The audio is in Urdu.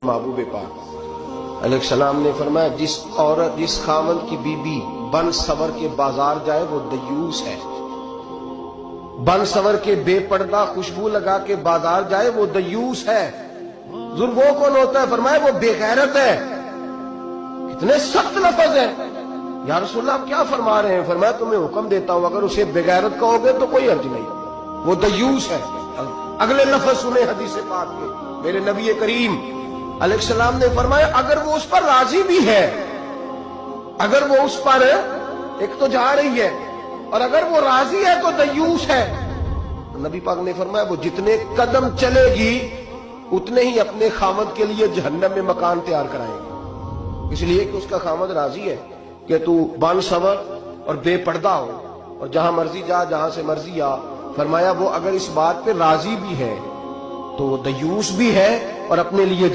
محبوب پاک علیہ السلام نے فرمایا جس خاوند کی بیوی بن سور کے بازار جائے وہ دیوس ہے، بن سور کے بے پردہ خوشبو لگا کے بازار جائے وہ دیوس ہے۔ ضرور وہ کون ہوتا ہے؟ فرمایا وہ بے غیرت ہے۔ کتنے سخت لفظ ہیں۔ یا رسول اللہ آپ کیا فرما رہے ہیں؟ فرمایا تمہیں حکم دیتا ہوں اگر اسے بے غیرت کہو گے تو کوئی حرج نہیں، وہ دیوس ہے۔ اگلے لفظ سنیں حدیث پاک کے، میرے نبی کریم علیہ السلام نے فرمایا اگر وہ اس پر راضی بھی ہے، اگر وہ اس پر ایک تو جا رہی ہے اور اگر وہ راضی ہے تو دیوس ہے۔ نبی پاک نے فرمایا وہ جتنے قدم چلے گی اتنے ہی اپنے خامد کے لیے جہنم میں مکان تیار کرائے گی، اس لیے کہ اس کا خامد راضی ہے کہ تو بن سور اور بے پردہ ہو اور جہاں مرضی جا جہاں سے مرضی آ۔ فرمایا وہ اگر اس بات پہ راضی بھی ہے تو وہ دیوس بھی ہے اور اپنے لیے